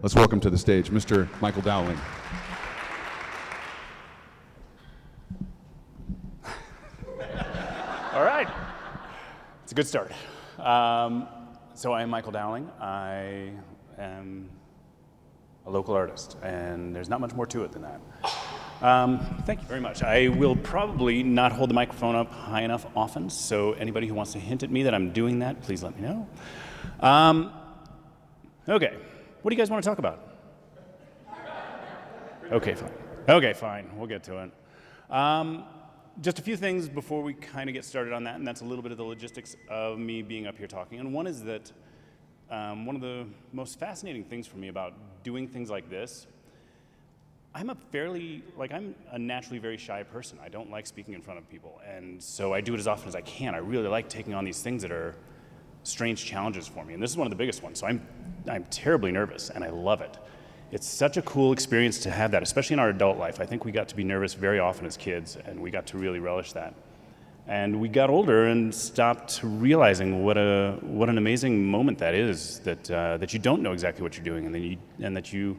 Let's welcome to the stage Mr. Michael Dowling. All right. It's a good start. So I am Michael Dowling. I am a local artist, and there's not much more to it than that. Thank you very much. I will probably not hold the microphone up high enough often, so anybody who wants to hint at me that I'm doing that, please let me know. Okay, what do you guys want to talk about? Okay, fine, we'll get to it. Just a few things before we kind of get started on that, and that's a little bit of the logistics of me being up here talking. And one is that one of the most fascinating things for me about doing things like this, I'm a naturally very shy person. I don't like speaking in front of people, and so I do it as often as I can. I really like taking on these things that are strange challenges for me, and this is one of the biggest ones. So I'm terribly nervous, and I love it. It's such a cool experience to have that, especially in our adult life. I think we got to be nervous very often as kids, and we got to really relish that. And we got older and stopped realizing what an amazing moment that is, that you don't know exactly what you're doing, and that you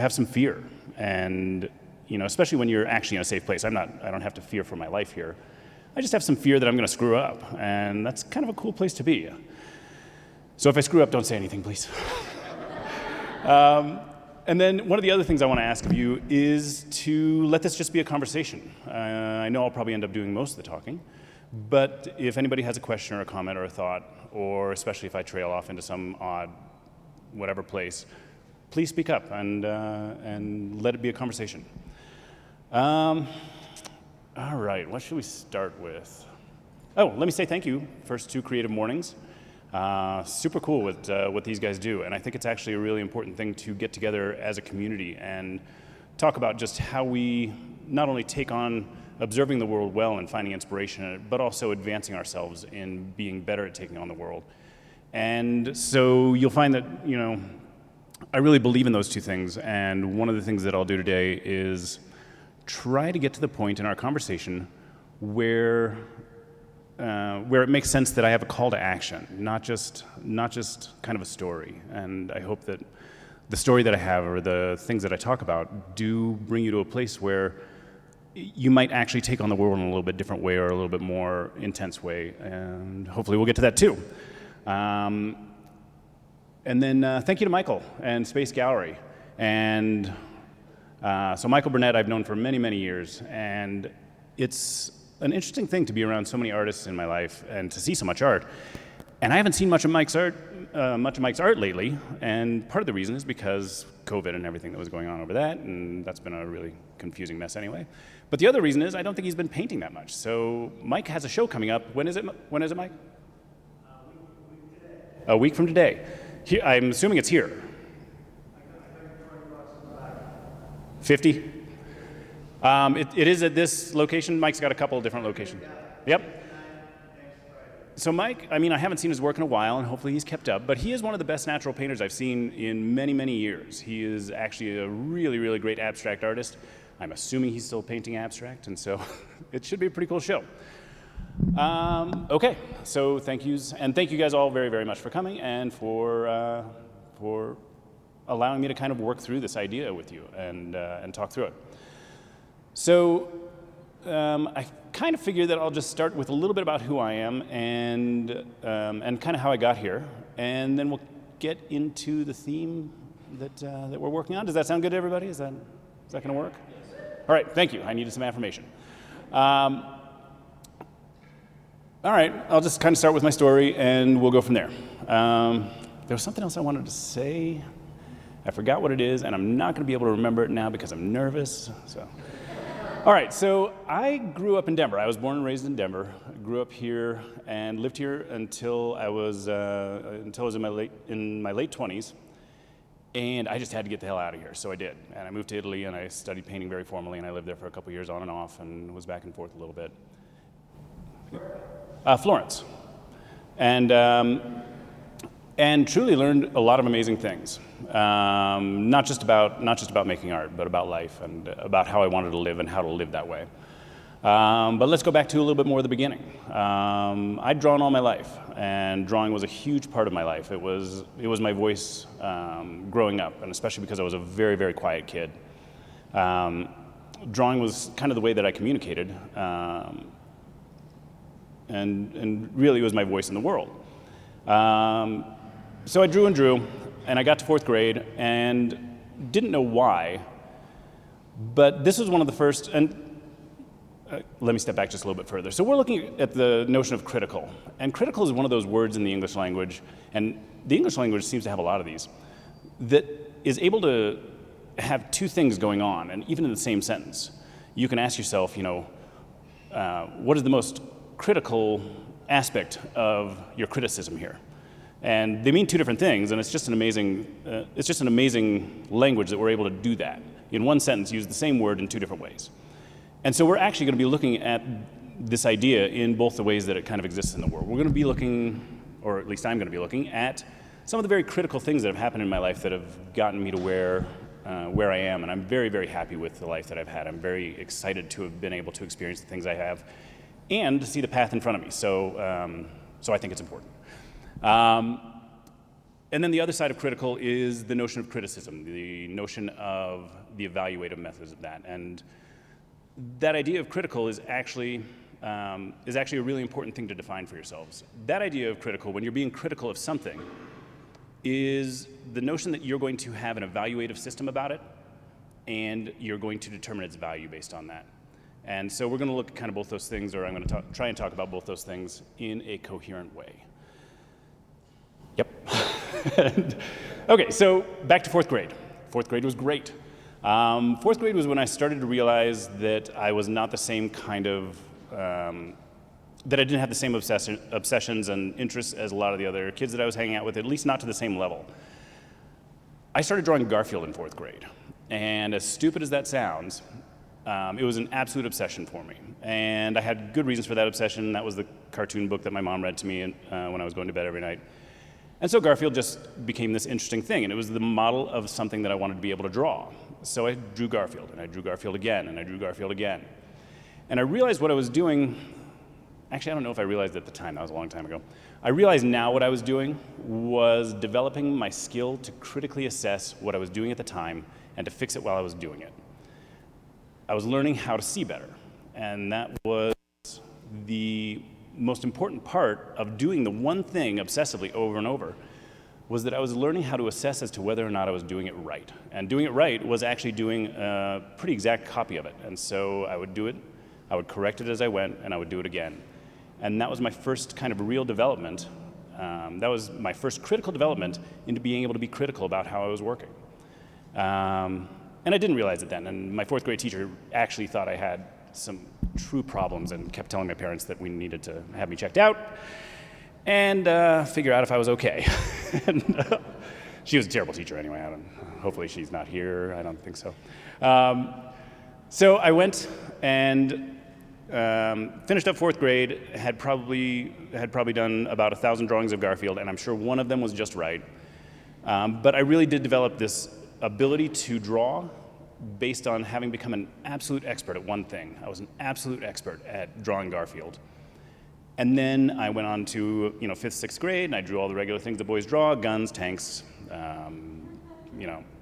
have some fear. And especially when you're actually in a safe place. I don't have to fear for my life here. I just have some fear that I'm going to screw up, and that's kind of a cool place to be. So if I screw up, don't say anything, please. And then one of the other things I want to ask of you is to let this just be a conversation. I know I'll probably end up doing most of the talking, but if anybody has a question or a comment or a thought, or especially if I trail off into some odd whatever place, please speak up and let it be a conversation. All right, what should we start with? Oh, let me say thank you first to CreativeMornings. Super cool what these guys do, and I think it's actually a really important thing to get together as a community and talk about just how we not only take on observing the world well and finding inspiration in it, but also advancing ourselves in being better at taking on the world. And so you'll find that, I really believe in those two things, and one of the things that I'll do today is try to get to the point in our conversation where it makes sense that I have a call to action, not just kind of a story. And I hope that the story that I have or the things that I talk about do bring you to a place where you might actually take on the world in a little bit different way or a little bit more intense way. And hopefully we'll get to that too. And then thank you to Michael and Space Gallery. And so Michael Burnett I've known for many, many years, and it's an interesting thing to be around so many artists in my life and to see so much art. And I haven't seen much of Mike's art lately, and part of the reason is because COVID and everything that was going on over that, and that's been a really confusing mess anyway. But the other reason is I don't think he's been painting that much. So Mike has a show coming up. When is it, Mike? A week from today. I'm assuming it's here. 50? It is at this location. Mike's got a couple of different locations. Yep. So Mike, I haven't seen his work in a while, and hopefully he's kept up, but he is one of the best natural painters I've seen in many, many years. He is actually a really, really great abstract artist. I'm assuming he's still painting abstract, and so it should be a pretty cool show. Okay, so thank yous, and thank you guys all very, very much for coming and for allowing me to kind of work through this idea with you and talk through it. So I kind of figured that I'll just start with a little bit about who I am and kind of how I got here, and then we'll get into the theme that we're working on. Does that sound good to everybody? Is that going to work? All right, thank you. I needed some affirmation. All right, I'll just kind of start with my story, and we'll go from there. There was something else I wanted to say. I forgot what it is, and I'm not going to be able to remember it now because I'm nervous. So. All right, so I grew up in Denver. I was born and raised in Denver. I grew up here and lived here until I was in my late 20s, and I just had to get the hell out of here, so I did. And I moved to Italy, and I studied painting very formally, and I lived there for a couple years on and off, and was back and forth a little bit. Florence, and truly learned a lot of amazing things. Not just about making art, but about life and about how I wanted to live and how to live that way. But let's go back to a little bit more of the beginning. I'd drawn all my life, and drawing was a huge part of my life. It was my voice growing up, and especially because I was a very, very quiet kid. Drawing was kind of the way that I communicated, and really it was my voice in the world. So I drew, and I got to 4th grade, and didn't know why, but this was one of the first, and let me step back just a little bit further. So we're looking at the notion of critical, and critical is one of those words in the English language, and the English language seems to have a lot of these, that is able to have two things going on, and even in the same sentence. You can ask yourself, what is the most critical aspect of your criticism here? And they mean two different things, and it's just an amazing language that we're able to do that. In one sentence, use the same word in two different ways. And so we're actually going to be looking at this idea in both the ways that it kind of exists in the world. We're going to be looking, or at least I'm going to be looking, at some of the very critical things that have happened in my life that have gotten me to where I am, and I'm very, very happy with the life that I've had. I'm very excited to have been able to experience the things I have and to see the path in front of me. So I think it's important. And then the other side of critical is the notion of criticism, the notion of the evaluative methods of that. And that idea of critical is actually a really important thing to define for yourselves. That idea of critical, when you're being critical of something, is the notion that you're going to have an evaluative system about it, and you're going to determine its value based on that. And so we're going to look at kind of both those things, or I'm going to try and talk about both those things in a coherent way. Yep. Okay, so back to 4th grade. 4th grade was great. 4th grade was when I started to realize that I was not the same kind of, that I didn't have the same obsessions and interests as a lot of the other kids that I was hanging out with, at least not to the same level. I started drawing Garfield in 4th grade, and as stupid as that sounds, it was an absolute obsession for me. And I had good reasons for that obsession. That was the cartoon book that my mom read to me when I was going to bed every night. And so Garfield just became this interesting thing, and it was the model of something that I wanted to be able to draw. So I drew Garfield, and I drew Garfield again, and I drew Garfield again. And I realized what I was doing, actually I don't know if I realized at the time, that was a long time ago. I realize now what I was doing was developing my skill to critically assess what I was doing at the time and to fix it while I was doing it. I was learning how to see better, and that was the most important part of doing the one thing obsessively over and over, was that I was learning how to assess as to whether or not I was doing it right. And doing it right was actually doing a pretty exact copy of it. And so I would do it, I would correct it as I went, and I would do it again. And that was my first kind of real development. That was my first critical development into being able to be critical about how I was working. And I didn't realize it then. And my 4th grade teacher actually thought I had some true problems and kept telling my parents that we needed to have me checked out and figure out if I was okay. And, she was a terrible teacher anyway. Hopefully she's not here. I don't think so. So I went and finished up 4th grade, had probably done about 1,000 drawings of Garfield, and I'm sure one of them was just right. But I really did develop this ability to draw based on having become an absolute expert at one thing. I was an absolute expert at drawing Garfield. And then I went on to 5th, 6th grade, and I drew all the regular things that boys draw: guns, tanks,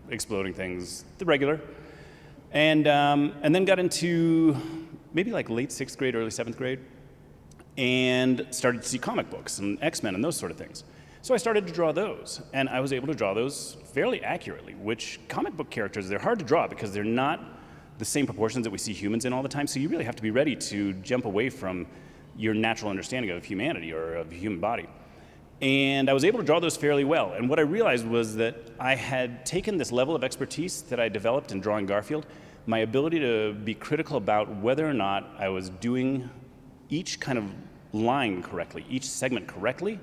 exploding things, the regular. And then got into maybe like late 6th grade, early 7th grade, and started to see comic books and X-Men and those sort of things. So I started to draw those, and I was able to draw those fairly accurately, which comic book characters, they're hard to draw because they're not the same proportions that we see humans in all the time, so you really have to be ready to jump away from your natural understanding of humanity or of the human body. And I was able to draw those fairly well, and what I realized was that I had taken this level of expertise that I developed in drawing Garfield, my ability to be critical about whether or not I was doing each kind of line correctly, each segment correctly,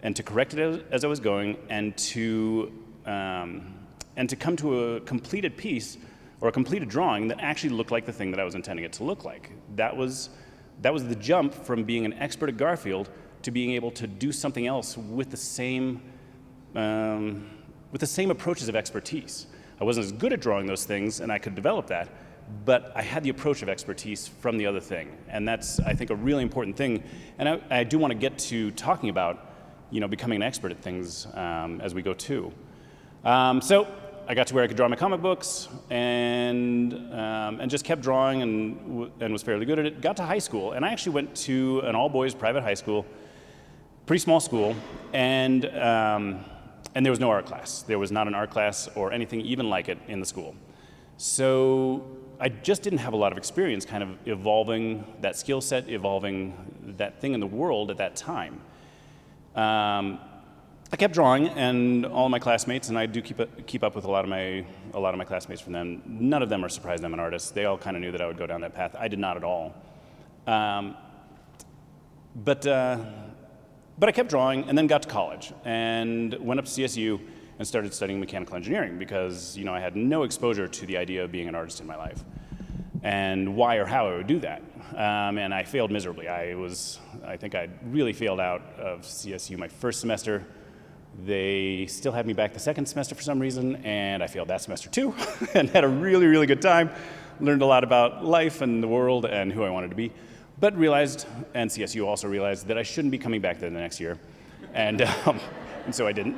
and to correct it as I was going, and to come to a completed piece or a completed drawing that actually looked like the thing that I was intending it to look like. That was the jump from being an expert at Garfield to being able to do something else with the same approaches of expertise. I wasn't as good at drawing those things, and I could develop that, but I had the approach of expertise from the other thing. And that's, I think, a really important thing. And I do want to get to talking about, becoming an expert at things as we go too. So I got to where I could draw my comic books and just kept drawing and was fairly good at it. Got to high school, and I actually went to an all-boys private high school, pretty small school, and there was no art class. There was not an art class or anything even like it in the school. So I just didn't have a lot of experience kind of evolving that skill set, evolving that thing in the world at that time. I kept drawing, and all of my classmates, and I do keep up with a lot of my classmates from them. None of them are surprised I'm an artist. They all kind of knew that I would go down that path. I did not at all. But I kept drawing, and then got to college, and went up to CSU and started studying mechanical engineering because I had no exposure to the idea of being an artist in my life, and why or how I would do that. And I failed miserably. I think I really failed out of CSU my first semester. They still had me back the second semester for some reason, and I failed that semester too, and had a really, really good time. Learned a lot about life and the world and who I wanted to be, but realized, and CSU also realized, that I shouldn't be coming back there the next year, and so I didn't.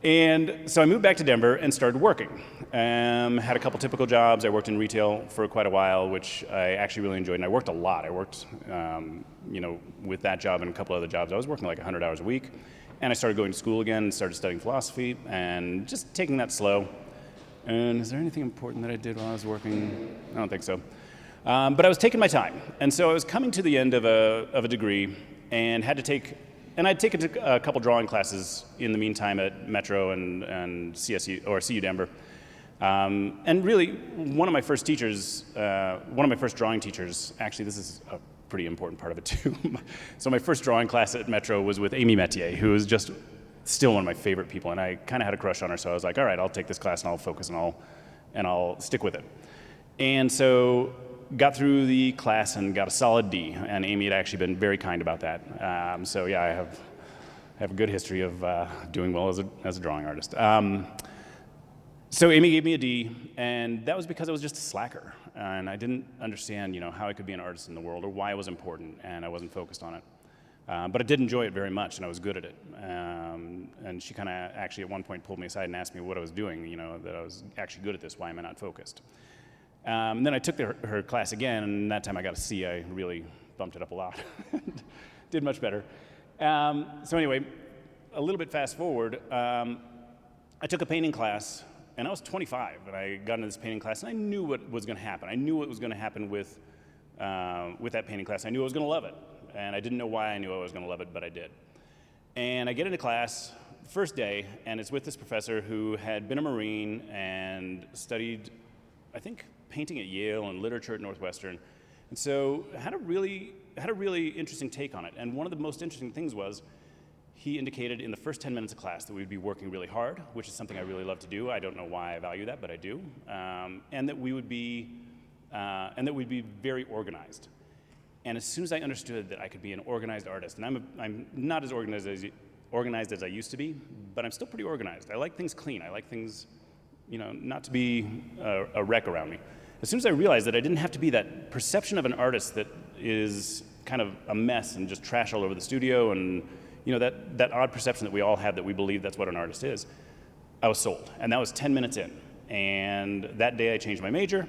And so I moved back to Denver and started working. Had a couple typical jobs. I worked in retail for quite a while, which I actually really enjoyed, and I worked a lot. I worked, with that job and a couple other jobs. I was working like 100 hours a week. And I started going to school again and started studying philosophy and just taking that slow. And is there anything important that I did while I was working? I don't think so. But I was taking my time. And so I was coming to the end of a degree and I'd taken a couple drawing classes in the meantime at Metro and CSU, or CU Denver. And really, one of my first drawing teachers, actually this is a pretty important part of it too. So my first drawing class at Metro was with Amy Metier, who is just still one of my favorite people, and I kind of had a crush on her, so I was like, all right, I'll take this class and I'll focus and I'll stick with it. And so got through the class and got a solid D, and Amy had actually been very kind about that. So yeah, I have a good history of doing well as a drawing artist. So Amy gave me a D, and that was because I was just a slacker, and I didn't understand, how I could be an artist in the world or why it was important, and I wasn't focused on it. But I did enjoy it very much, and I was good at it. And she kind of actually at one point pulled me aside and asked me what I was doing, that I was actually good at this. Why am I not focused? And then I took her class again, and that time I got a C. I really bumped it up a lot. Did much better. So anyway, a little bit fast forward, I took a painting class, and I was 25, and I got into this painting class, and I knew what was going to happen. I knew what was going to happen with that painting class. I knew I was going to love it, and I didn't know why I knew I was going to love it, but I did. And I get into class, first day, and it's with this professor who had been a Marine and studied, I think, painting at Yale and literature at Northwestern, and so had a really interesting take on it. And one of the most interesting things was he indicated in the first 10 minutes of class that we'd be working really hard, which is something I really love to do. I don't know why I value that, but I do. And that we would be very organized. And as soon as I understood that I could be an organized artist, and I'm not as organized as I used to be, but I'm still pretty organized. I like things clean. I like things, not to be a wreck around me. As soon as I realized that I didn't have to be that perception of an artist that is kind of a mess and just trash all over the studio, and that odd perception that we all have that we believe that's what an artist is, I was sold. And that was 10 minutes in. And that day I changed my major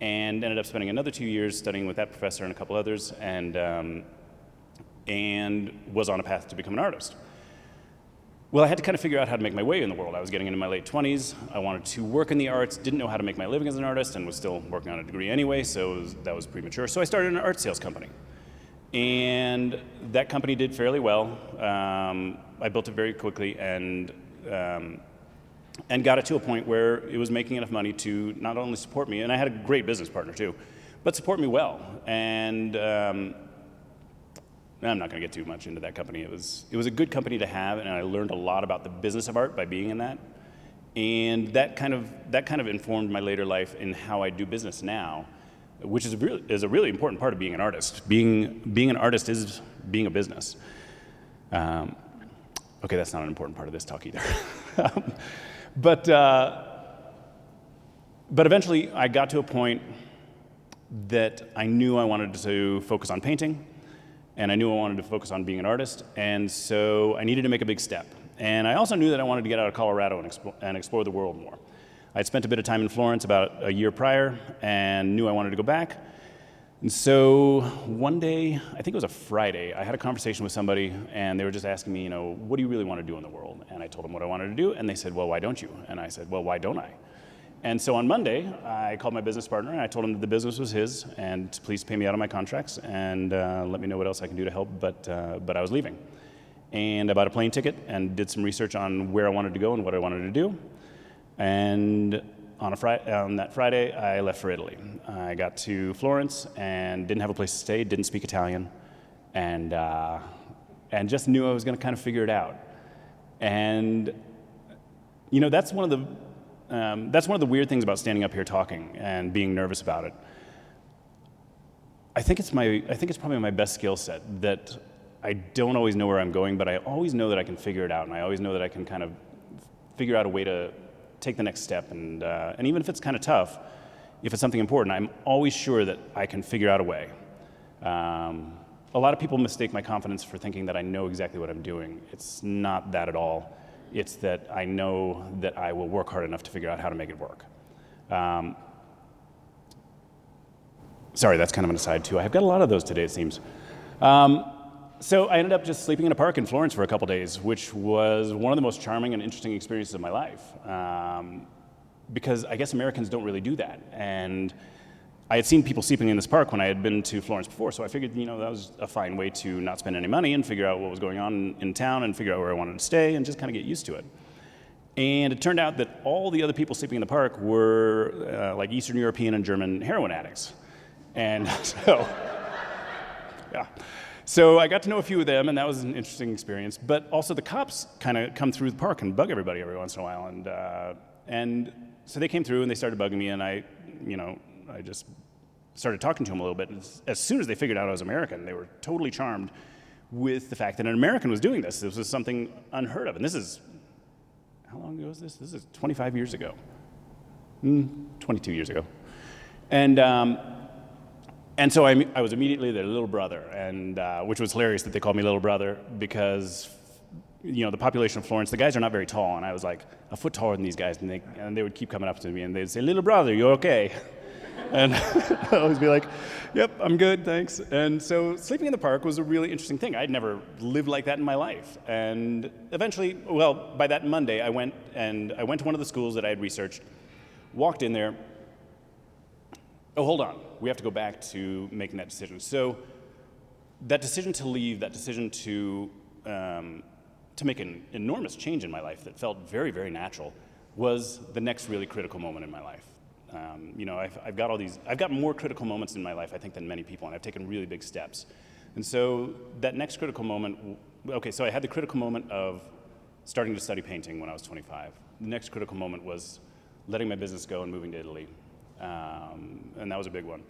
and ended up spending another 2 years studying with that professor and a couple others, and was on a path to become an artist. Well, I had to kind of figure out how to make my way in the world. I was getting into my late 20s. I wanted to work in the arts, didn't know how to make my living as an artist, and was still working on a degree anyway, so that was premature. So I started an art sales company. And that company did fairly well. I built it very quickly and got it to a point where it was making enough money to not only support me, and I had a great business partner too, but support me well. And I'm not going to get too much into that company. It was a good company to have, and I learned a lot about the business of art by being in that. And that kind of informed my later life in how I do business now, which is a really important part of being an artist. Being an artist is being a business. Okay, that's not an important part of this talk either. But eventually I got to a point that I knew I wanted to focus on painting, and I knew I wanted to focus on being an artist, and so I needed to make a big step. And I also knew that I wanted to get out of Colorado and explore the world more. I'd spent a bit of time in Florence about a year prior and knew I wanted to go back. And so one day, I think it was a Friday, I had a conversation with somebody and they were just asking me, what do you really want to do in the world? And I told them what I wanted to do and they said, well, why don't you? And I said, well, why don't I? And so on Monday, I called my business partner and I told him that the business was his and to please pay me out of my contracts and let me know what else I can do to help, but I was leaving. And I bought a plane ticket and did some research on where I wanted to go and what I wanted to do. And on that Friday, I left for Italy. I got to Florence and didn't have a place to stay, didn't speak Italian, and just knew I was going to kind of figure it out. And that's one of the weird things about standing up here talking and being nervous about it. I think it's probably my best skill set that I don't always know where I'm going, but I always know that I can figure it out, and I always know that I can kind of figure out a way to take the next step, and even if it's kind of tough, if it's something important, I'm always sure that I can figure out a way. A lot of people mistake my confidence for thinking that I know exactly what I'm doing. It's not that at all. It's that I know that I will work hard enough to figure out how to make it work. Sorry, that's kind of an aside too. I've got a lot of those today, it seems. So I ended up just sleeping in a park in Florence for a couple days, which was one of the most charming and interesting experiences of my life. Because I guess Americans don't really do that. And I had seen people sleeping in this park when I had been to Florence before, so I figured, that was a fine way to not spend any money and figure out what was going on in town and figure out where I wanted to stay and just kind of get used to it. And it turned out that all the other people sleeping in the park were like Eastern European and German heroin addicts. And so, yeah. So I got to know a few of them, and that was an interesting experience. But also the cops kind of come through the park and bug everybody every once in a while. And so they came through and they started bugging me, and I just started talking to them a little bit. And as soon as they figured out I was American, they were totally charmed with the fact that an American was doing this. This was something unheard of. And this is, how long ago is this? This is 25 years ago. 22 years ago. And so I was immediately their little brother, and which was hilarious that they called me little brother because, the population of Florence, the guys are not very tall, and I was like a foot taller than these guys, and they would keep coming up to me and they'd say, little brother, you okay? And I'd always be like, yep, I'm good, thanks. And so sleeping in the park was a really interesting thing. I'd never lived like that in my life. And eventually, by that Monday, I went to one of the schools that I had researched, walked in there. Oh, hold on. We have to go back to making that decision. So that decision to leave, that decision to make an enormous change in my life that felt very, very natural was the next really critical moment in my life. I've got more critical moments in my life, I think, than many people, and I've taken really big steps. And so that next critical moment, so I had the critical moment of starting to study painting when I was 25. The next critical moment was letting my business go and moving to Italy. And that was a big one.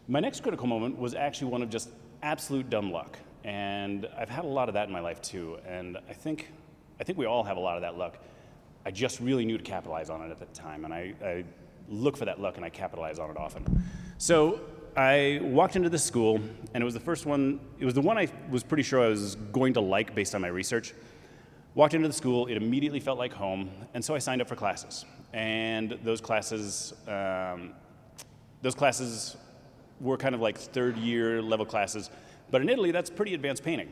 My next critical moment was actually one of just absolute dumb luck. And I've had a lot of that in my life too. And I think we all have a lot of that luck. I just really knew to capitalize on it at the time. And I look for that luck and I capitalize on it often. So I walked into this school, and it was the first one, it was the one I was pretty sure I was going to like based on my research. Walked into the school, it immediately felt like home, and so I signed up for classes. And those classes were kind of like third-year level classes, but in Italy, that's pretty advanced painting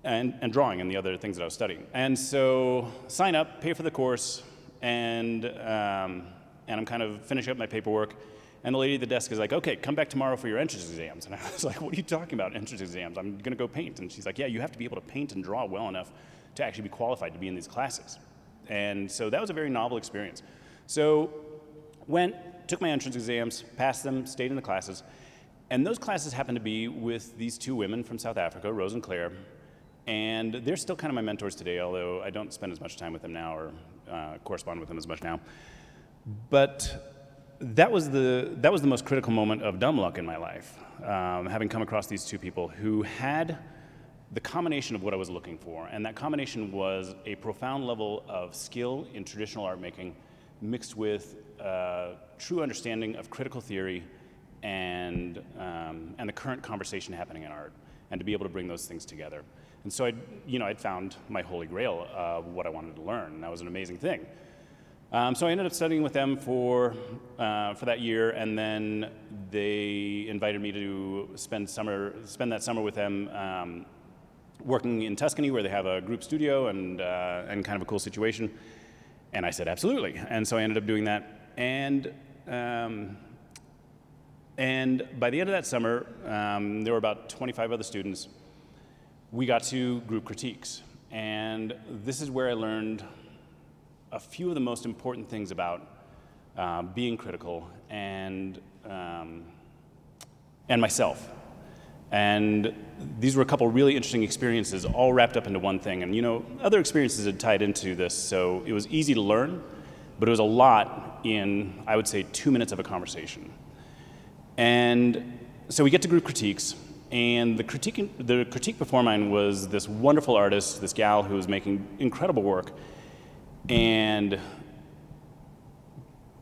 and drawing and the other things that I was studying. And so sign up, pay for the course, and I'm kind of finishing up my paperwork, and the lady at the desk is like, okay, come back tomorrow for your entrance exams. And I was like, what are you talking about, entrance exams? I'm gonna go paint. And she's like, yeah, you have to be able to paint and draw well enough to actually be qualified to be in these classes. And so that was a very novel experience. So took my entrance exams, passed them, stayed in the classes, and those classes happened to be with these two women from South Africa, Rose and Claire, and they're still kind of my mentors today, although I don't spend as much time with them now or correspond with them as much now. But that was the most critical moment of dumb luck in my life, having come across these two people who had the combination of what I was looking for, and that combination was a profound level of skill in traditional art making mixed with true understanding of critical theory and the current conversation happening in art, and to be able to bring those things together. And so I'd found my holy grail of what I wanted to learn, and that was an amazing thing. So I ended up studying with them for that year, and then they invited me to spend that summer with them, working in Tuscany, where they have a group studio and kind of a cool situation. And I said absolutely, and so I ended up doing that. And by the end of that summer, there were about 25 other students. We got to group critiques, and this is where I learned a few of the most important things about being critical and myself. And these were a couple really interesting experiences, all wrapped up into one thing. And other experiences had tied into this, so it was easy to learn, but it was a lot in, I would say, 2 minutes of a conversation. And so we get to group critiques, and the critique before mine was this wonderful artist, this gal who was making incredible work. And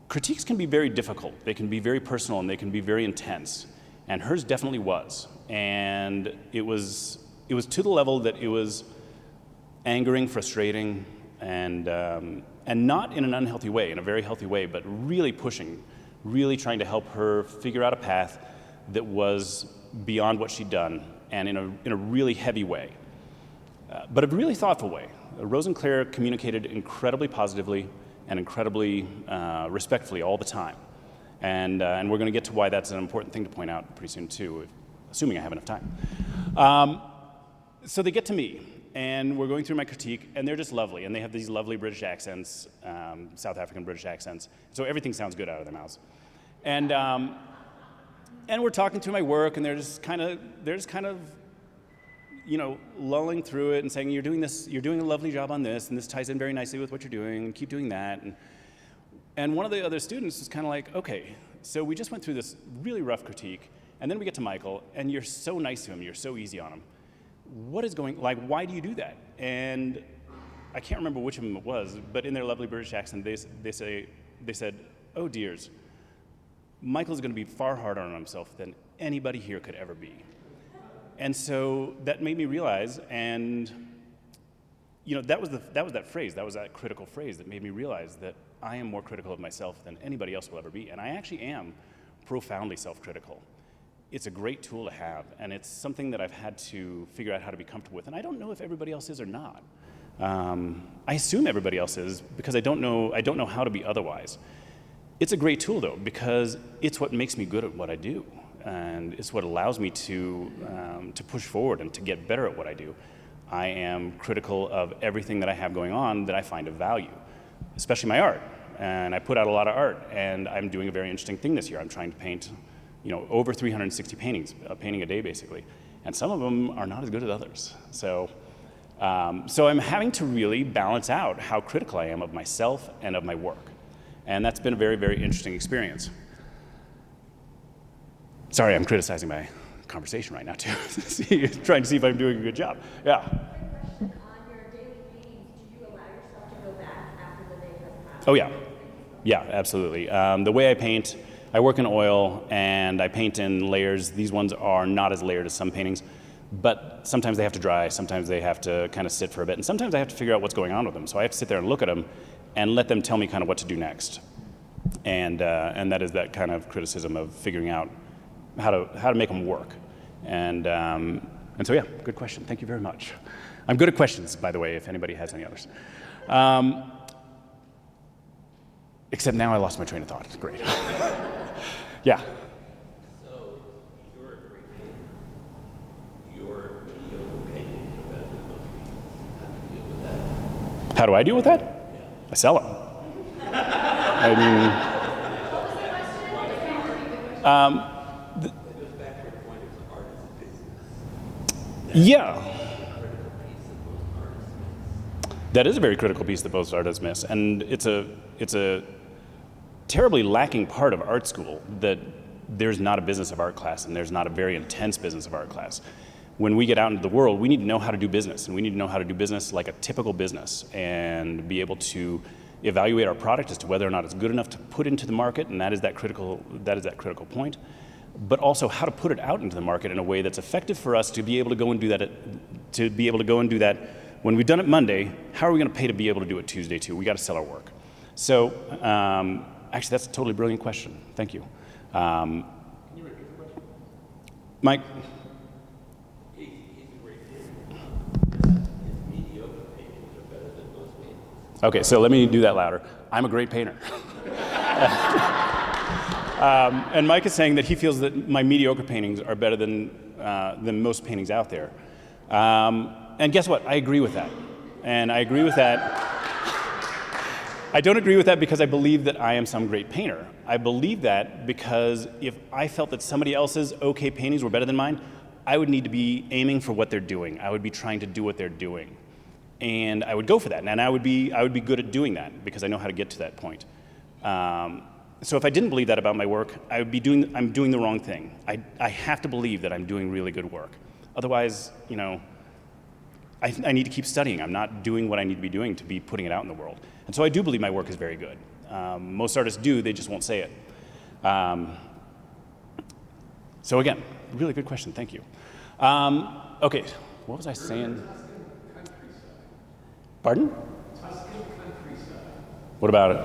critiques can be very difficult. They can be very personal, and they can be very intense. And hers definitely was. And it was to the level that it was angering, frustrating, and not in an unhealthy way, in a very healthy way, but really pushing, really trying to help her figure out a path that was beyond what she'd done, and in a really heavy way, but a really thoughtful way. Rose and Claire communicated incredibly positively and incredibly respectfully all the time. And we're going to get to why that's an important thing to point out pretty soon too, assuming I have enough time. So they get to me, and we're going through my critique, and they're just lovely, and they have these lovely British accents, South African British accents, so everything sounds good out of their mouths. And we're talking through my work, and they're just kind of lulling through it and saying, you're doing a lovely job on this, and this ties in very nicely with what you're doing, and keep doing that. And one of the other students is kind of like, okay, so we just went through this really rough critique, and then we get to Michael, and you're so nice to him, you're so easy on him. Why do you do that? And I can't remember which of them it was, but in their lovely British accent, they said, oh dears, Michael's going to be far harder on himself than anybody here could ever be. And so that made me realize, and that was that phrase, that was that critical phrase that made me realize that I am more critical of myself than anybody else will ever be, and I actually am profoundly self-critical. It's a great tool to have, and it's something that I've had to figure out how to be comfortable with, and I don't know if everybody else is or not. I assume everybody else is because I don't know how to be otherwise. It's a great tool though, because it's what makes me good at what I do, and it's what allows me to push forward and to get better at what I do. I am critical of everything that I have going on that I find of value, especially my art. And I put out a lot of art, and I'm doing a very interesting thing this year. I'm trying to paint, over 360 paintings, a painting a day basically, and some of them are not as good as others. So I'm having to really balance out how critical I am of myself and of my work, and that's been a very, very interesting experience. Sorry, I'm criticizing my conversation right now too, trying to see if I'm doing a good job. Yeah. On your daily paintings, do you allow yourself to go back after the day has passed? Oh yeah. Yeah, absolutely. The way I paint, I work in oil and I paint in layers. These ones are not as layered as some paintings, but sometimes they have to dry, sometimes they have to kind of sit for a bit, and sometimes I have to figure out what's going on with them. So I have to sit there and look at them and let them tell me kind of what to do next. And that is that kind of criticism of figuring out how to make them work. And so yeah, good question. Thank you very much. I'm good at questions, by the way, if anybody has any others. Except now I lost my train of thought. It's great. Yeah. So you're a great painter. You're mediocre painting better than most people. How do you deal with that? How do I deal with that? Yeah. I sell them. I mean, It goes back to your point of art as a business. yeah. Critical piece that most artists miss. That is a very critical piece that most artists miss, and it's a terribly lacking part of art school that there's not a business of art class, and there's not a very intense business of art class. When we get out into the world, we need to know how to do business, and we need to know how to do business like a typical business, and be able to evaluate our product as to whether or not it's good enough to put into the market, and that is that critical point. but also how to put it out into the market in a way that's effective for us to be able to go and do that. When we've done it Monday, how are we going to pay to be able to do it Tuesday too? We got to sell our work. So actually, that's a totally brilliant question. Thank you. Can you repeat the question? Mike? He's a great painter. His mediocre paintings are better than most paintings. Okay, so let me do that louder. I'm a great painter. And Mike is saying that he feels that my mediocre paintings are better than most paintings out there. And guess what? I agree with that. And I agree with that. I don't agree with that because I believe that I am some great painter. I believe that because if I felt that somebody else's okay paintings were better than mine, I would need to be aiming for what they're doing. I would be trying to do what they're doing. And I would go for that. And I would be good at doing that because I know how to get to that point. So if I didn't believe that about my work, I'm doing the wrong thing. I have to believe that I'm doing really good work. Otherwise, I need to keep studying. I'm not doing what I need to be doing to be putting it out in the world. And so I do believe my work is very good. Most artists do, they just won't say it. So again, really good question, thank you. Okay, what was I saying? Pardon? What about it?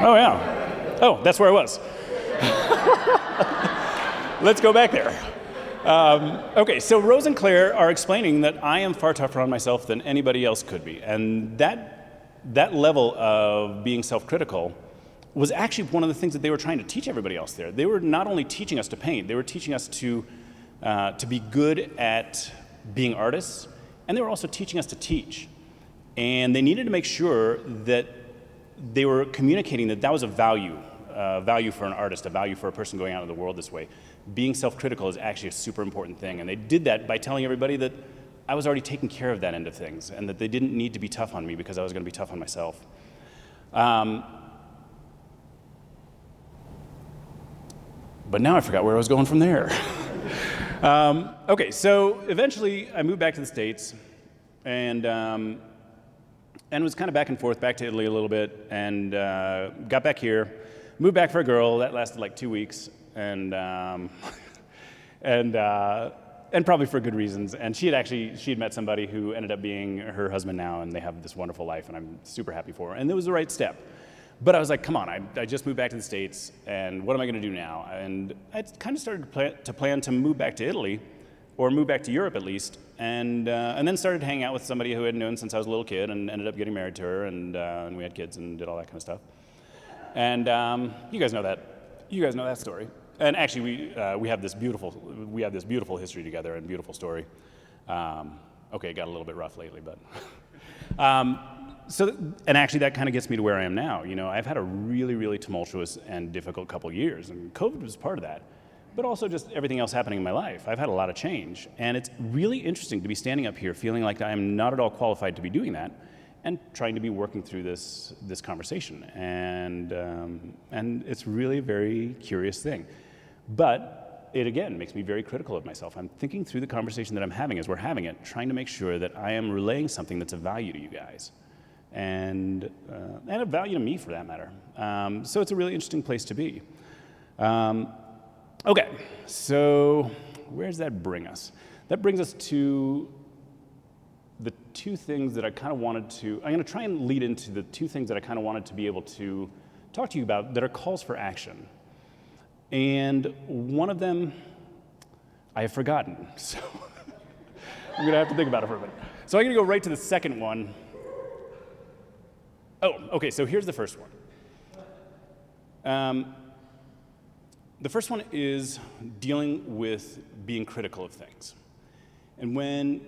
Oh yeah. Oh, that's where I was. Let's go back there. Okay, so Rose and Claire are explaining that I am far tougher on myself than anybody else could be. And that level of being self-critical was actually one of the things that they were trying to teach everybody else there. They were not only teaching us to paint, they were teaching us to be good at being artists, and they were also teaching us to teach. And they needed to make sure that they were communicating that was a value for an artist, a value for a person going out in the world this way. Being self-critical is actually a super important thing, and they did that by telling everybody that I was already taking care of that end of things, and that they didn't need to be tough on me because I was going to be tough on myself. But now I forgot where I was going from there. Okay, so eventually I moved back to the States, and was kind of back and forth, back to Italy a little bit, and got back here, moved back for a girl. That lasted like 2 weeks, and probably for good reasons. And she had met somebody who ended up being her husband now, and they have this wonderful life, and I'm super happy for her. And it was the right step. But I was like, come on, I just moved back to the States, and what am I going to do now? And I kind of started to plan to move back to Italy, or move back to Europe at least, and then started hanging out with somebody who I'd known since I was a little kid, and ended up getting married to her, and we had kids and did all that kind of stuff. And you guys know that story. And actually, we have this beautiful history together and beautiful story. Okay, it got a little bit rough lately, but. And actually that kind of gets me to where I am now. I've had a really, really tumultuous and difficult couple years, and COVID was part of that, but also just everything else happening in my life. I've had a lot of change, and it's really interesting to be standing up here feeling like I am not at all qualified to be doing that, and trying to be working through this conversation. And it's really a very curious thing. But it, again, makes me very critical of myself. I'm thinking through the conversation that I'm having as we're having it, trying to make sure that I am relaying something that's of value to you guys. And of value to me, for that matter. So it's a really interesting place to be. Okay, so where does that bring us? That brings us to the two things that I kind of wanted to, I'm going to try and lead into the two things that I kind of wanted to be able to talk to you about that are calls for action. And one of them I have forgotten, so I'm going to have to think about it for a minute. So I'm going to go right to the second one. Oh, okay, so here's the first one. The first one is dealing with being critical of things. And when,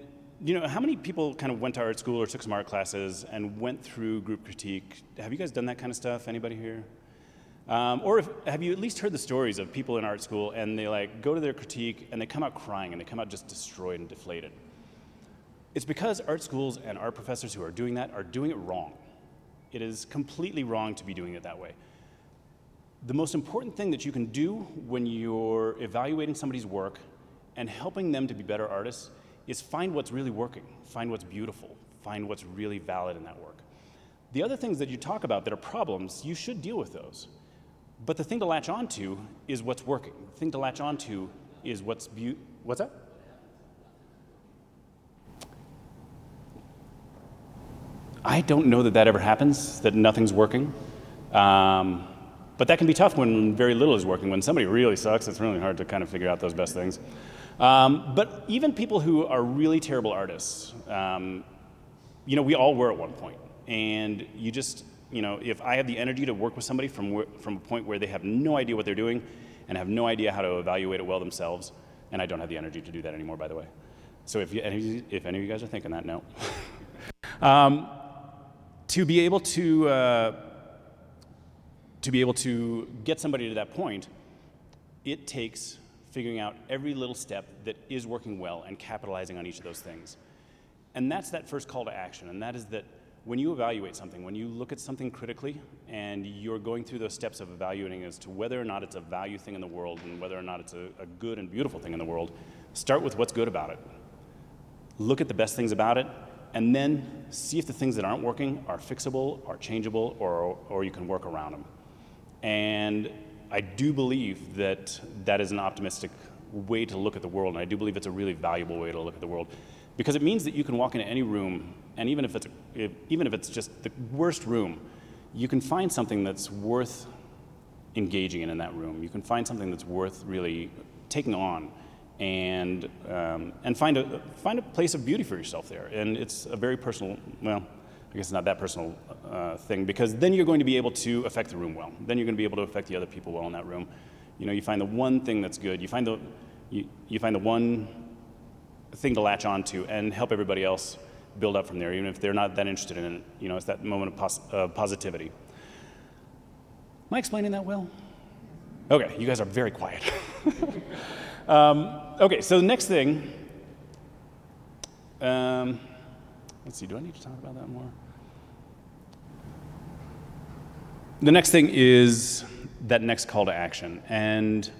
how many people kind of went to art school or took some art classes and went through group critique? Have you guys done that kind of stuff? Anybody here? Or have you at least heard the stories of people in art school and they go to their critique and they come out crying and they come out just destroyed and deflated? It's because art schools and art professors who are doing that are doing it wrong. It is completely wrong to be doing it that way. The most important thing that you can do when you're evaluating somebody's work and helping them to be better artists is find what's really working, find what's beautiful, find what's really valid in that work. The other things that you talk about that are problems, you should deal with those. But the thing to latch onto is what's working. The thing to latch onto is what's that? I don't know that ever happens, that nothing's working. But that can be tough when very little is working. When somebody really sucks, it's really hard to kind of figure out those best things. But even people who are really terrible artists, we all were at one point. And you just, if I have the energy to work with somebody from a point where they have no idea what they're doing and have no idea how to evaluate it well themselves, and I don't have the energy to do that anymore, by the way. So if any of you guys are thinking that, no. To be able to get somebody to that point, it takes figuring out every little step that is working well and capitalizing on each of those things. And that's that first call to action, and that is that when you evaluate something, when you look at something critically and you're going through those steps of evaluating as to whether or not it's a value thing in the world and whether or not it's a good and beautiful thing in the world, start with what's good about it. Look at the best things about it, and then see if the things that aren't working are fixable, are changeable, or you can work around them. And I do believe that that is an optimistic way to look at the world, and I do believe it's a really valuable way to look at the world, because it means that you can walk into any room, and even if it's just the worst room, you can find something that's worth engaging in that room. You can find something that's worth really taking on, and find a place of beauty for yourself there. And it's a very personal, well, I guess it's not that personal thing, because then you're going to be able to affect the room well. Then you're going to be able to affect the other people well in that room. You find the one thing that's good. You find the one thing to latch onto and help everybody else build up from there, even if they're not that interested in it. It's that moment of positivity. Am I explaining that well? Okay, you guys are very quiet. Okay, so the next thing, let's see, do I need to talk about that more? The next thing is that next call to action. And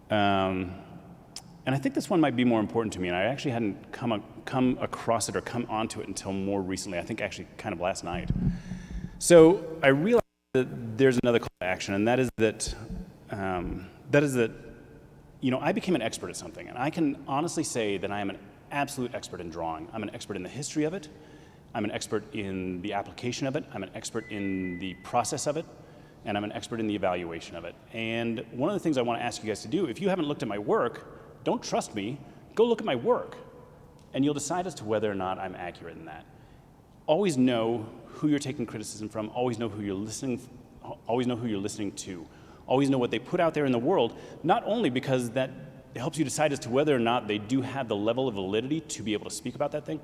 I think this one might be more important to me, and I actually hadn't come across it or come onto it until more recently, I think actually kind of last night. So I realized that there's another call to action, and that is that I became an expert at something, and I can honestly say that I am an absolute expert in drawing. I'm an expert in the history of it. I'm an expert in the application of it. I'm an expert in the process of it, and I'm an expert in the evaluation of it. And one of the things I want to ask you guys to do, if you haven't looked at my work, don't trust me, go look at my work, and you'll decide as to whether or not I'm accurate in that. Always know who you're taking criticism from. Always know who you're listening. Always know who you're listening to. Always know what they put out there in the world, not only because that helps you decide as to whether or not they do have the level of validity to be able to speak about that thing,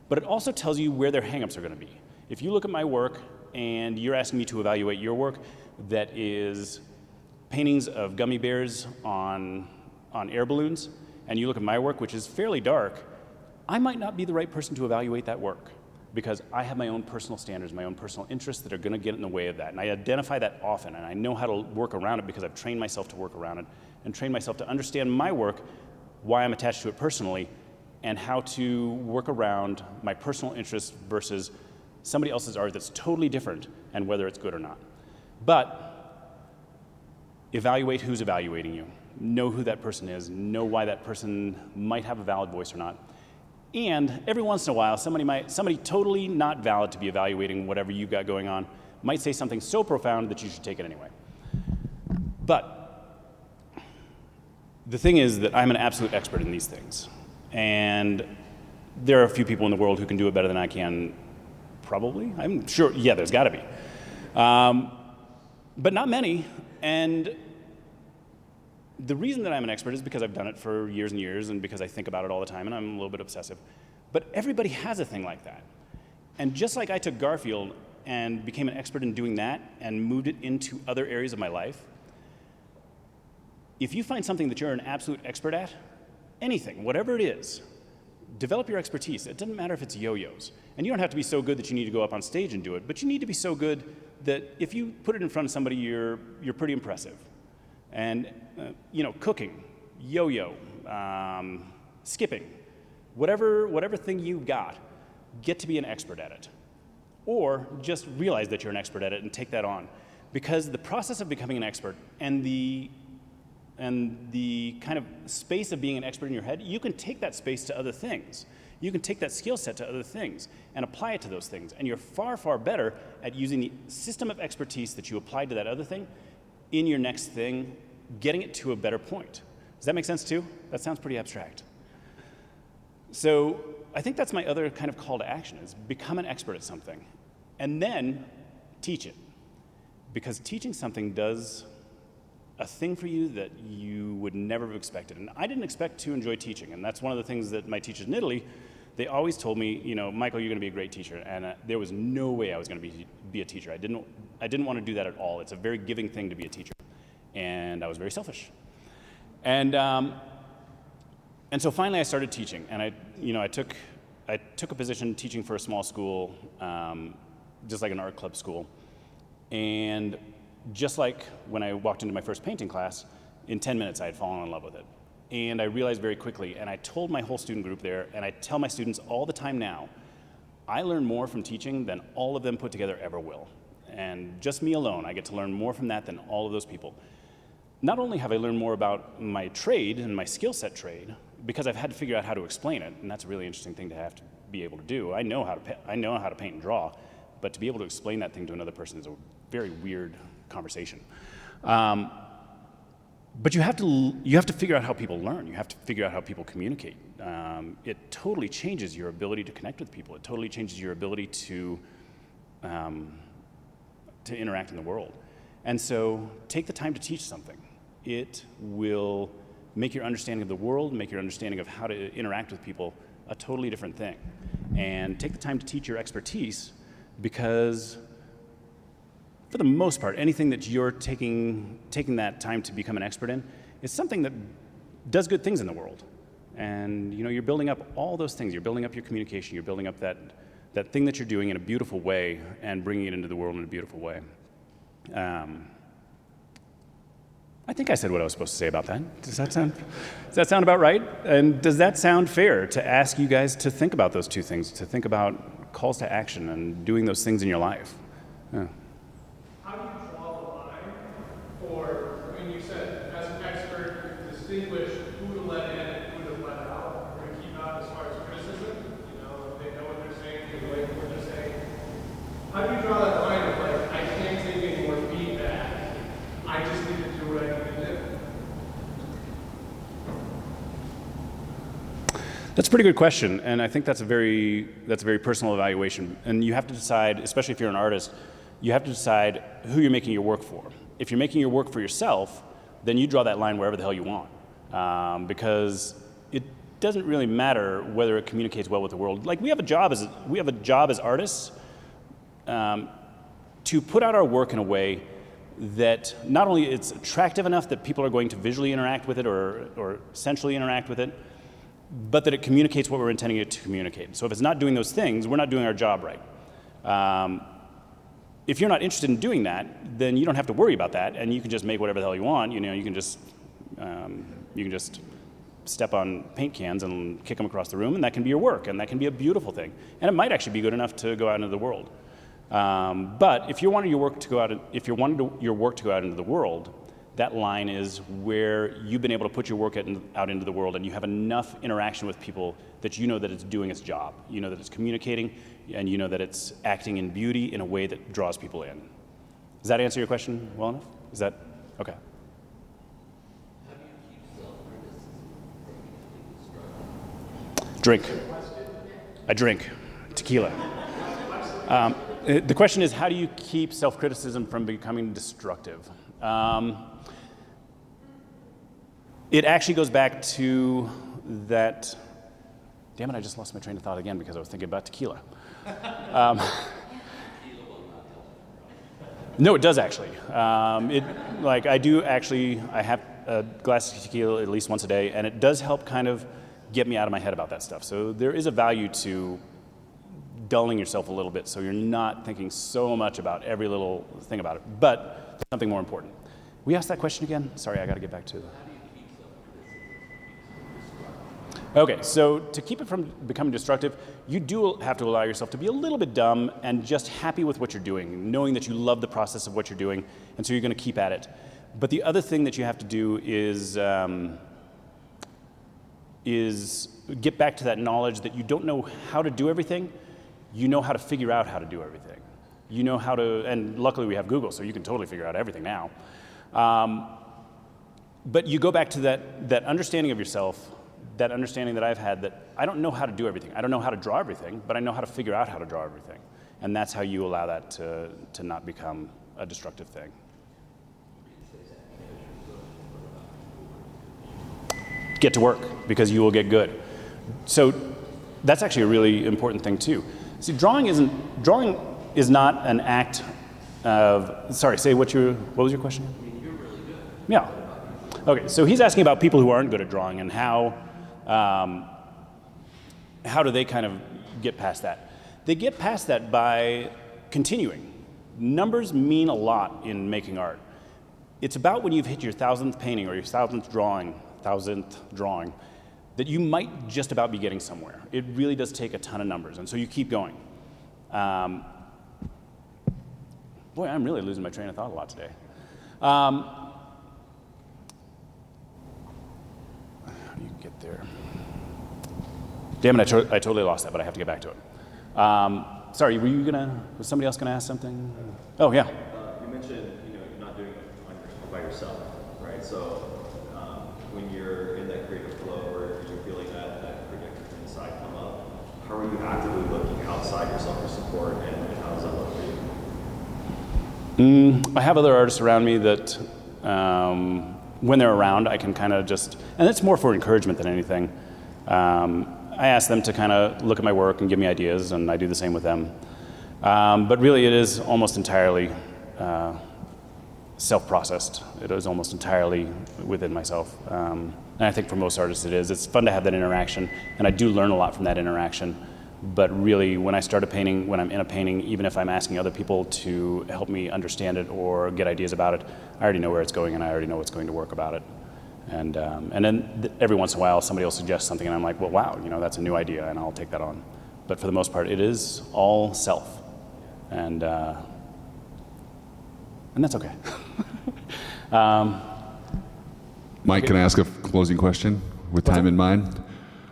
but it also tells you where their hangups are going to be. If you look at my work and you're asking me to evaluate your work that is paintings of gummy bears on air balloons, and you look at my work, which is fairly dark, I might not be the right person to evaluate that work, because I have my own personal standards, my own personal interests that are going to get in the way of that. And I identify that often, and I know how to work around it because I've trained myself to work around it and trained myself to understand my work, why I'm attached to it personally, and how to work around my personal interests versus somebody else's art that's totally different and whether it's good or not. But evaluate who's evaluating you. Know who that person is. Know why that person might have a valid voice or not. And every once in a while, somebody totally not valid to be evaluating whatever you've got going on might say something so profound that you should take it anyway. But the thing is that I'm an absolute expert in these things. And there are a few people in the world who can do it better than I can, probably. I'm sure, yeah, there's got to be. But not many. And the reason that I'm an expert is because I've done it for years and years, and because I think about it all the time, and I'm a little bit obsessive. But everybody has a thing like that. And just like I took Garfield and became an expert in doing that and moved it into other areas of my life, if you find something that you're an absolute expert at, anything, whatever it is, develop your expertise. It doesn't matter if it's yo-yos. And you don't have to be so good that you need to go up on stage and do it, but you need to be so good that if you put it in front of somebody, you're pretty impressive. And cooking, yo-yo, skipping, whatever thing you've got, get to be an expert at it. Or just realize that you're an expert at it and take that on. because the process of becoming an expert and the kind of space of being an expert in your head, you can take that space to other things. You can take that skill set to other things and apply it to those things. And you're far, far better at using the system of expertise that you applied to that other thing in your next thing, getting it to a better point. Does that make sense too? That sounds pretty abstract. So I think that's my other kind of call to action, is become an expert at something and then teach it. Because teaching something does a thing for you that you would never have expected. And I didn't expect to enjoy teaching. And that's one of the things that my teachers in Italy, they always told me, you know, Michael, you're going to be a great teacher. And there was no way I was going to be a teacher. I didn't want to do that at all. It's a very giving thing to be a teacher. And I was very selfish. And so finally I started teaching. And I took a position teaching for a small school, just like an art club school. And just like when I walked into my first painting class, in 10 minutes I had fallen in love with it. And I realized very quickly, and I told my whole student group there, and I tell my students all the time now, I learn more from teaching than all of them put together ever will. And just me alone, I get to learn more from that than all of those people. Not only have I learned more about my trade and my skill set trade, because I've had to figure out how to explain it, and that's a really interesting thing to have to be able to do. I know how to paint and draw, but to be able to explain that thing to another person is a very weird conversation. But you have to figure out how people learn. You have to figure out how people communicate. It totally changes your ability to connect with people. It totally changes your ability to interact in the world. And so take the time to teach something. It will make your understanding of the world, make your understanding of how to interact with people a totally different thing. And take the time to teach your expertise, because for the most part, anything that you're taking that time to become an expert in is something that does good things in the world. And you know, you're building up all those things. You're building up your communication. You're building up that thing that you're doing in a beautiful way and bringing it into the world in a beautiful way. I think I said what I was supposed to say about that. Does that sound about right? And does that sound fair to ask you guys to think about those two things, to think about calls to action and doing those things in your life? Yeah. How do you draw the line for, when you said, as an expert, you distinguish who to let in and who to let out, or to keep out as far as criticism? You know, if they know what they're saying, they like what they're saying. How do you draw that line of, like, I can't take any more feedback, I just need to do what I need to do? That's a pretty good question, and I think that's a very personal evaluation. And you have to decide, especially if you're an artist, you have to decide who you're making your work for. If you're making your work for yourself, then you draw that line wherever the hell you want, because it doesn't really matter whether it communicates well with the world. Like we have a job as artists to put out our work in a way that not only it's attractive enough that people are going to visually interact with it or sensually interact with it, but that it communicates what we're intending it to communicate. So if it's not doing those things, we're not doing our job right. If you're not interested in doing that, then you don't have to worry about that, and you can just make whatever the hell you want. You know, you can just step on paint cans and kick them across the room, and that can be your work, and that can be a beautiful thing. And it might actually be good enough to go out into the world. But if you wanted your work to go out, into the world, that line is where you've been able to put your work out into the world, and you have enough interaction with people that you know that it's doing its job. You know that it's communicating, and you know that it's acting in beauty in a way that draws people in. Does that answer your question well enough? Is that okay? How do you keep self-criticism from becoming destructive? Drink. I drink tequila. The question is, how do you keep self-criticism from becoming destructive? It actually goes back to that. Damn it! I just lost my train of thought again because I was thinking about tequila. No, it does actually. I have a glass of tequila at least once a day, and it does help kind of get me out of my head about that stuff. So there is a value to dulling yourself a little bit so you're not thinking so much about every little thing about it. But there's something more important. We asked that question again? Sorry, I got to get back to it. Okay, so to keep it from becoming destructive, you do have to allow yourself to be a little bit dumb and just happy with what you're doing, knowing that you love the process of what you're doing, and so you're going to keep at it. But the other thing that you have to do is get back to that knowledge that you don't know how to do everything, you know how to figure out how to do everything. You know how to, and luckily we have Google, so you can totally figure out everything now. But you go back to that understanding of yourself, that understanding that I've had that I don't know how to do everything. I don't know how to draw everything, but I know how to figure out how to draw everything. And that's how you allow that to not become a destructive thing. Get to work, because you will get good. So that's actually a really important thing too. See, drawing is not an act of, sorry, what was your question? I mean, you're really good. Yeah. Okay, so he's asking about people who aren't good at drawing and how do they kind of get past that? They get past that by continuing. Numbers mean a lot in making art. It's about when you've hit your 1,000th painting or your 1,000th drawing, that you might just about be getting somewhere. It really does take a ton of numbers, and so you keep going. Boy, I'm really losing my train of thought a lot today. How do you get there? Damn it, I totally lost that, but I have to get back to it. Sorry, was somebody else gonna ask something? Oh, yeah. You mentioned, you're not doing it by yourself, right? So when you're in that creative flow or you're feeling that critic inside come up, how are you actively looking outside yourself for support, and how does that look for you? I have other artists around me that when they're around, I can kind of just, and it's more for encouragement than anything. I ask them to kind of look at my work and give me ideas, and I do the same with them. But really, it is almost entirely self-processed. It is almost entirely within myself. And I think for most artists it is. It's fun to have that interaction, and I do learn a lot from that interaction. But really, when I start a painting, when I'm in a painting, even if I'm asking other people to help me understand it or get ideas about it, I already know where it's going, and I already know what's going to work about it. And then every once in a while, somebody will suggest something, and I'm like, well, wow, that's a new idea, and I'll take that on. But for the most part, it is all self. And that's okay. Mike, can I ask a closing question with time in mind?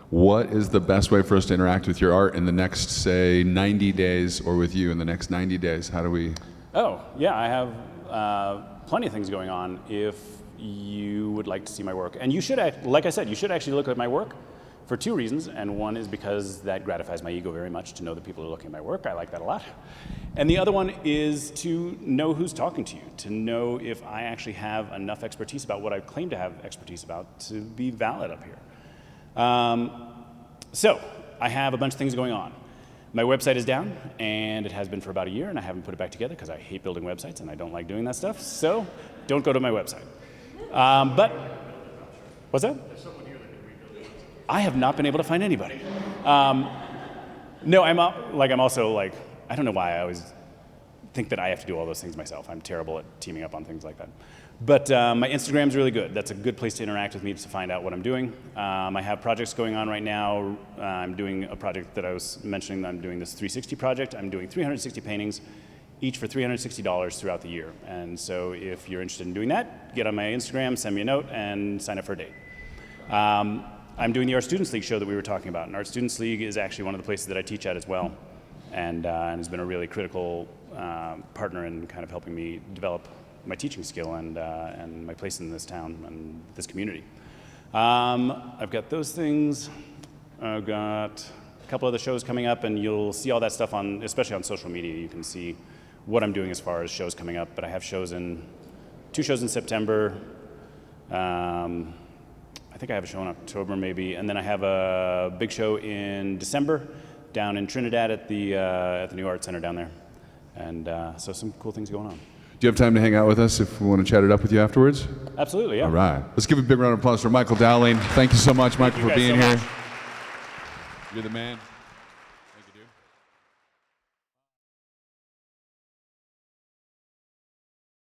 What is the best way for us to interact with your art in the next, say, 90 days, or with you in the next 90 days? How do we? Oh, yeah, I have plenty of things going on if you would like to see my work. And you should, like I said, you should actually look at my work for two reasons. And one is because that gratifies my ego very much to know that people are looking at my work. I like that a lot. And the other one is to know who's talking to you, to know if I actually have enough expertise about what I claim to have expertise about to be valid up here. So I have a bunch of things going on. My website is down, and it has been for about a year, and I haven't put it back together because I hate building websites and I don't like doing that stuff. So don't go to my website. But what's that? I have not been able to find anybody. No, I'm also like, I don't know why I always think that I have to do all those things myself. I'm terrible at teaming up on things like that. But my Instagram's really good. That's a good place to interact with me to find out what I'm doing. I have projects going on right now. I'm doing a project that I was mentioning. I'm doing this 360 project. I'm doing 360 paintings, each for $360 throughout the year. And so if you're interested in doing that, get on my Instagram, send me a note, and sign up for a date. I'm doing the Art Students League show that we were talking about. And Art Students League is actually one of the places that I teach at as well. And has been a really critical partner in kind of helping me develop my teaching skill and my place in this town and this community. I've got those things. I've got a couple other shows coming up, and you'll see all that stuff on, especially on social media. You can see what I'm doing as far as shows coming up. But I have two shows in September. I think I have a show in October maybe, and then I have a big show in December down in Trinidad at the New Art Center down there. And so some cool things going on. Do you have time to hang out with us if we want to chat it up with you afterwards? Absolutely, yeah. All right. Let's give a big round of applause for Michael Dowling. Thank you so much, Michael, for being here. You're the man.